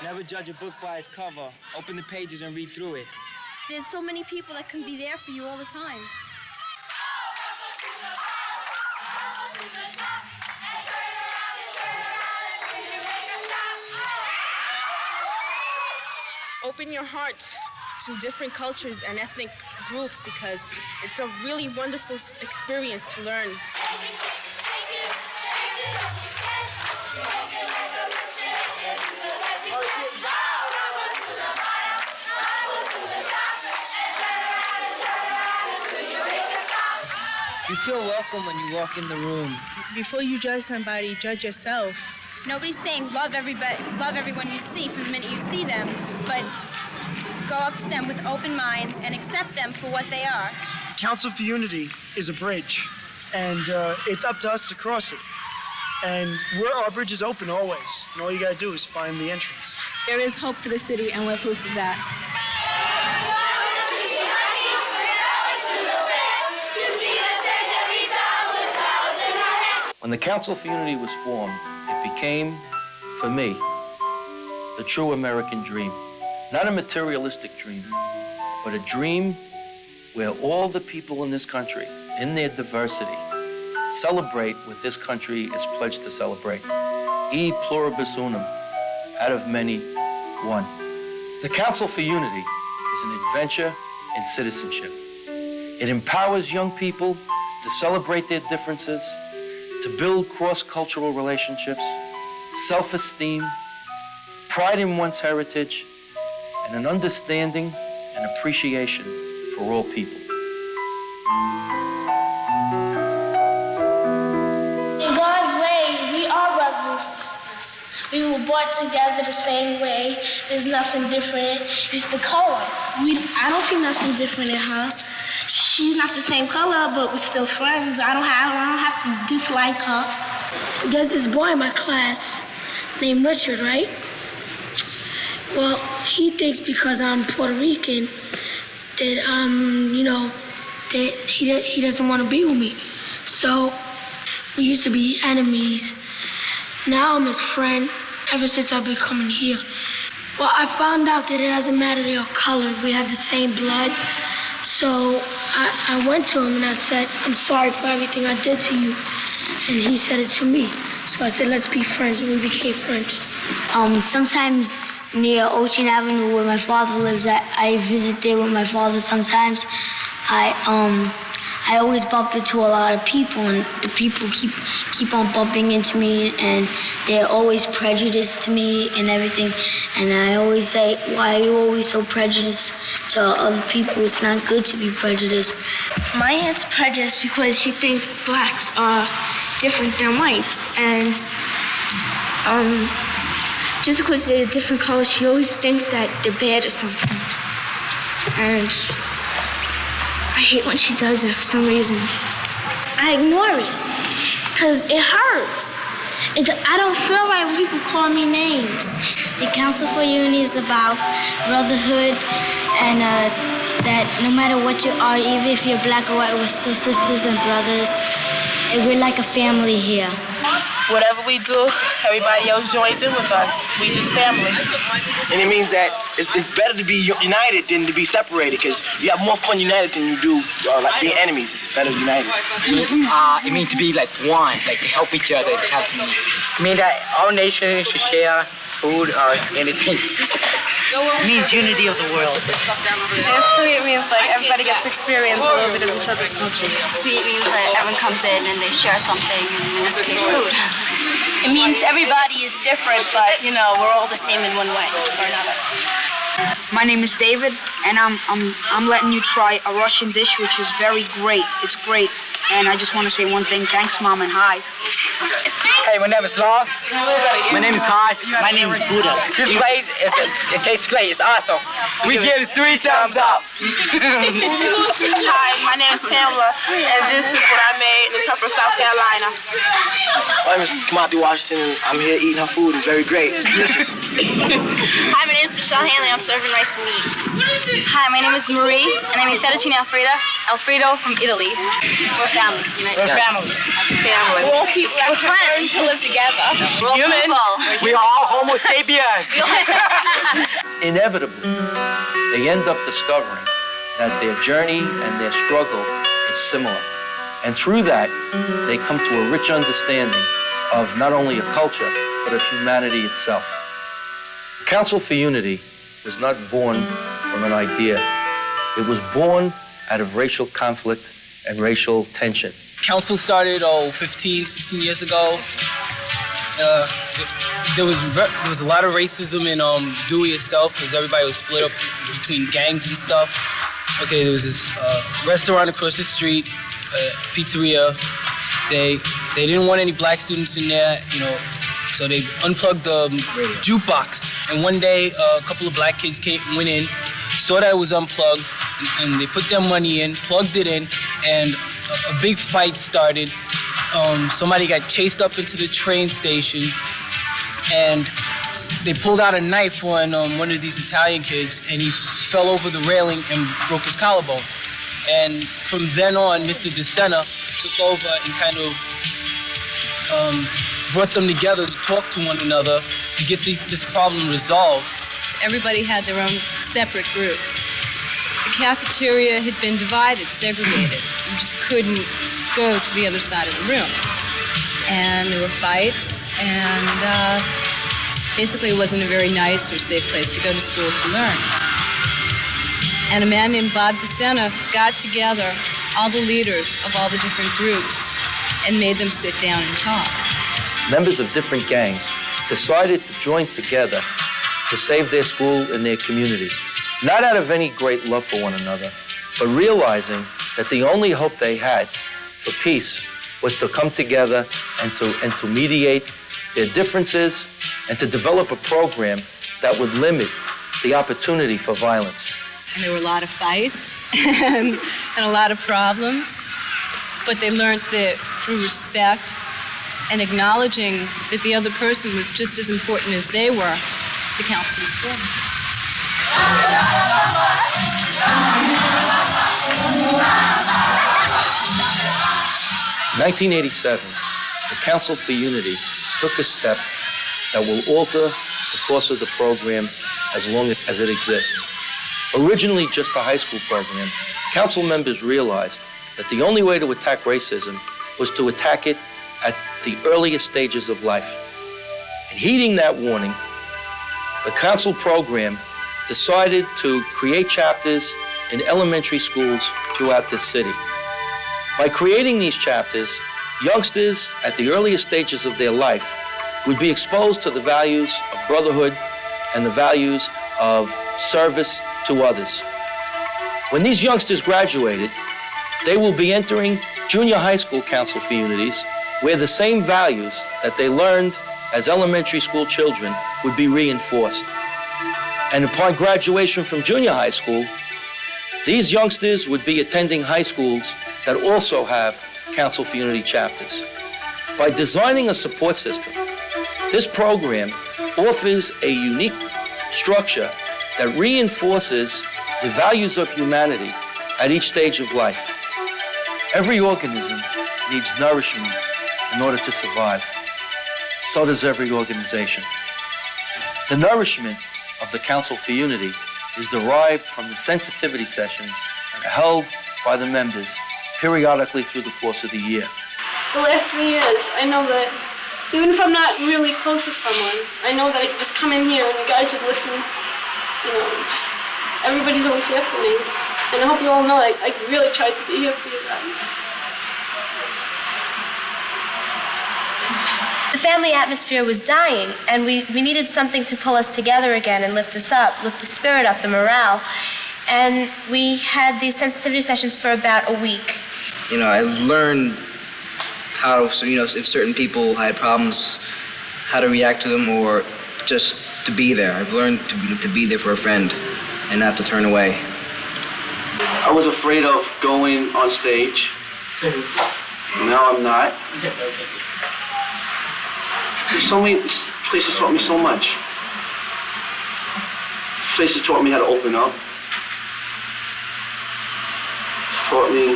Never judge a book by its cover. Open the pages and read through it. There's so many people that can be there for you all the time. Open your hearts to different cultures and ethnic groups because it's a really wonderful experience to learn. You feel welcome when you walk in the room. Before you judge somebody, judge yourself. Nobody's saying love everyone you see from the minute you see them, but go up to them with open minds and accept them for what they are. Council for Unity is a bridge, and it's up to us to cross it. And our bridge is open always, and all you gotta do is find the entrance. There is hope for the city, and we're proof of that. When the Council for Unity was formed, it became, for me, the true American dream. Not a materialistic dream, but a dream where all the people in this country, in their diversity, celebrate what this country is pledged to celebrate. E pluribus unum, out of many, one. The Council for Unity is an adventure in citizenship. It empowers young people to celebrate their differences, to build cross-cultural relationships, self-esteem, pride in one's heritage, and an understanding and appreciation for all people. In God's way, we are brothers and sisters. We were brought together the same way. There's nothing different. It's the color. I don't see nothing different in her. She's not the same color, but we're still friends. I don't have to dislike her. There's this boy in my class named Richard, right? Well, he thinks because I'm Puerto Rican that, that he doesn't want to be with me. So we used to be enemies. Now I'm his friend ever since I've been coming here. Well, I found out that it doesn't matter your color. We have the same blood. So I went to him and I said, I'm sorry for everything I did to you. And he said it to me. So I said, let's be friends, and we became friends. Sometimes near Ocean Avenue where my father lives, I visit there with my father sometimes. I always bump into a lot of people, and the people keep on bumping into me, and they're always prejudiced to me and everything. And I always say, why are you always so prejudiced to other people? It's not good to be prejudiced. My aunt's prejudiced because she thinks blacks are different than whites, and just because they're different colors, she always thinks that they're bad or something. And I hate when she does it for some reason. I ignore it, because it hurts. I don't feel right when people call me names. The Council for Unity is about brotherhood, and that no matter what you are, even if you're black or white, we're still sisters and brothers. And we're like a family here. Whatever we do, everybody else joins in with us. We just family. And it means that it's better to be united than to be separated, because you have more fun united than you do like being enemies. It's better united. It means to be like one, like to help each other, to have some. It means that our nation should share food or anything. It means unity of the world. And sweet means like everybody gets to experience a little bit of each other's culture. Sweet means that everyone comes in and they share something, in this case, food. It means everybody is different, but we're all the same in one way or another. My name is David, and I'm letting you try a Russian dish, which is very great. It's great. And I just want to say one thing. Thanks, Mom, and hi. Hey, my name is Long. My name is Hi. My name is Buddha. This place it tastes great. It's awesome. We give it 3 thumbs up. Hi, my name is Pamela, and this is what I made in Pepper, South Carolina. My name is Kamati Washington, and I'm here eating her food. It's very great. It's delicious. Hi, my name is Michelle Hanley. I'm serving rice and meat. Hi, my name is Marie, and I make fettuccine Alfredo from Italy. We're family. We're family. Family. We're all people that are friends to live together. We're all Human. people. We are all Homo sapien. Inevitably, they end up discovering that their journey and their struggle is similar. And through that, they come to a rich understanding of not only a culture, but of humanity itself. Council for Unity was not born from an idea. It was born out of racial conflict and racial tension. Council started 15, 16 years ago. There was a lot of racism in Dewey itself because everybody was split up between gangs and stuff. Okay, there was this restaurant across the street, pizzeria. They didn't want any black students in there, you know, so they unplugged the jukebox. And one day, a couple of black kids went in, saw that it was unplugged, and they put their money in, plugged it in, and a big fight started. Somebody got chased up into the train station, and they pulled out a knife on one of these Italian kids, and he fell over the railing and broke his collarbone. And from then on, Mr. DeSena took over and kind of brought them together to talk to one another to get this problem resolved. Everybody had their own separate group. The cafeteria had been divided, segregated. You just couldn't go to the other side of the room. And there were fights, and basically it wasn't a very nice or safe place to go to school to learn. And a man named Bob DeSena got together all the leaders of all the different groups and made them sit down and talk. Members of different gangs decided to join together to save their school and their community. Not out of any great love for one another, but realizing that the only hope they had for peace was to come together and to mediate their differences and to develop a program that would limit the opportunity for violence. And there were a lot of fights and a lot of problems, but they learned that through respect and acknowledging that the other person was just as important as they were, the council was born. 1987, the Council for Unity took a step that will alter the course of the program as long as it exists. Originally just a high school program, council members realized that the only way to attack racism was to attack it at the earliest stages of life. And heeding that warning, the council program decided to create chapters in elementary schools throughout the city. By creating these chapters, youngsters at the earliest stages of their life would be exposed to the values of brotherhood and the values of service to others. When these youngsters graduated, they will be entering junior high school council for unities, where the same values that they learned as elementary school children would be reinforced. And upon graduation from junior high school, these youngsters would be attending high schools that also have Council for Unity chapters. By designing a support system, this program offers a unique structure that reinforces the values of humanity at each stage of life. Every organism needs nourishment in order to survive. So does every organization. The nourishment of the Council for Unity is derived from the sensitivity sessions that are held by the members periodically through the course of the year. The last 3 years, I know that even if I'm not really close to someone, I know that I can just come in here and you guys would listen. You know, just everybody's always here for me. And I hope you all know I really tried to be here for you guys. The family atmosphere was dying, and we needed something to pull us together again and lift us up, lift the spirit up, the morale. And we had these sensitivity sessions for about a week. You know, I learned how, you know, if certain people had problems, how to react to them or just to be there. I've learned to be there for a friend and not to turn away. I was afraid of going on stage. Now I'm not. So many places taught me so much. Places taught me how to open up. Taught me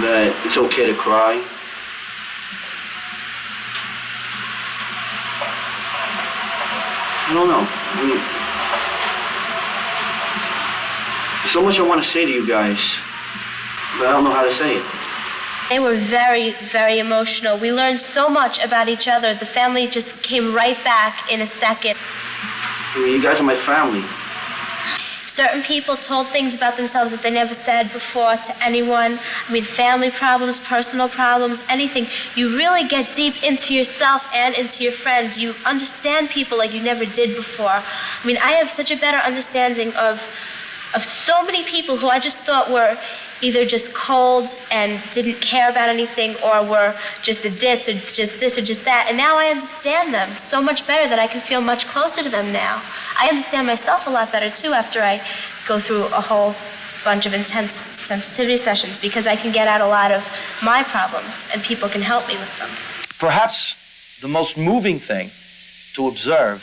that it's okay to cry. I don't know. I mean, there's so much I want to say to you guys, but I don't know how to say it. They were very, very emotional. We learned so much about each other. The family just came right back in a second. I mean, you guys are my family. Certain people told things about themselves that they never said before to anyone. I mean, family problems, personal problems, anything. You really get deep into yourself and into your friends. You understand people like you never did before. I mean, I have such a better understanding of so many people who I just thought were either just cold and didn't care about anything, or were just a ditz, or just this or just that. And now I understand them so much better that I can feel much closer to them now. I understand myself a lot better too after I go through a whole bunch of intense sensitivity sessions, because I can get out a lot of my problems and people can help me with them. Perhaps the most moving thing to observe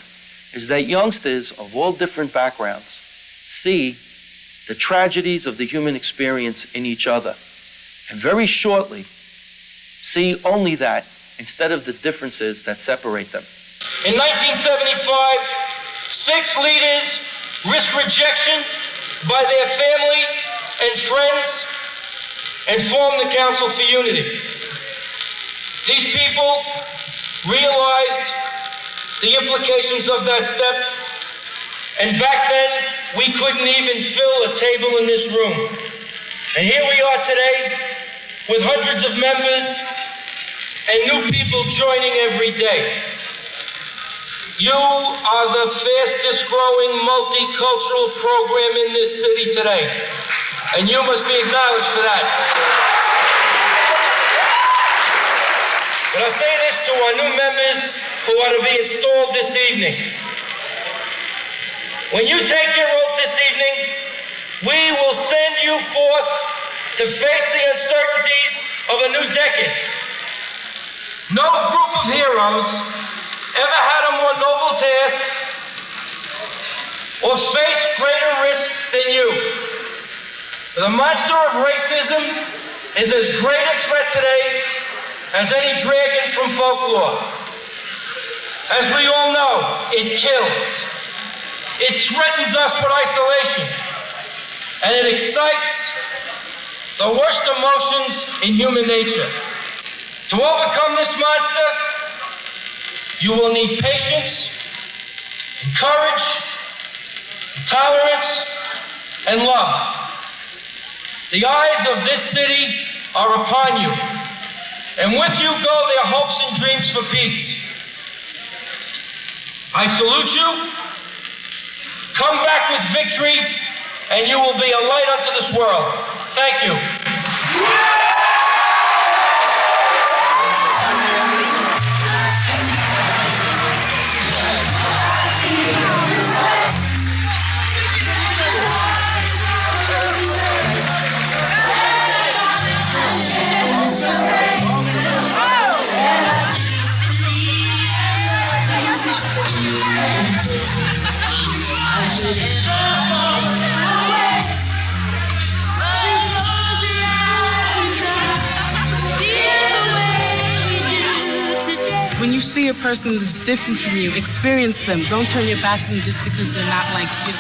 is that youngsters of all different backgrounds see the tragedies of the human experience in each other, and very shortly see only that instead of the differences that separate them. In 1975, 6 leaders risked rejection by their family and friends and formed the Council for Unity. These people realized the implications of that step, and back then, we couldn't even fill a table in this room. And here we are today with hundreds of members and new people joining every day. You are the fastest growing multicultural program in this city today, and you must be acknowledged for that. But I say this to our new members who are to be installed this evening. When you take your oath this evening, we will send you forth to face the uncertainties of a new decade. No group of heroes ever had a more noble task or faced greater risk than you. The monster of racism is as great a threat today as any dragon from folklore. As we all know, it kills. It threatens us with isolation, and it excites the worst emotions in human nature. To overcome this monster, you will need patience, and courage, and tolerance, and love. The eyes of this city are upon you, and with you go their hopes and dreams for peace. I salute you. Come back with victory, and you will be a light unto this world. Thank you. When you see a person that's different from you, experience them. Don't turn your back to them just because they're not like you.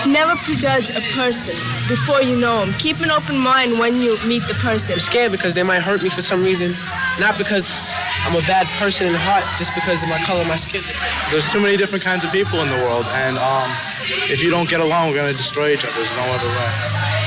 Never prejudge a person before you know him. Keep an open mind when you meet the person. I'm scared because they might hurt me for some reason. Not because I'm a bad person in heart, just because of my color of my skin. There's too many different kinds of people in the world, and if you don't get along, we're going to destroy each other. There's no other way.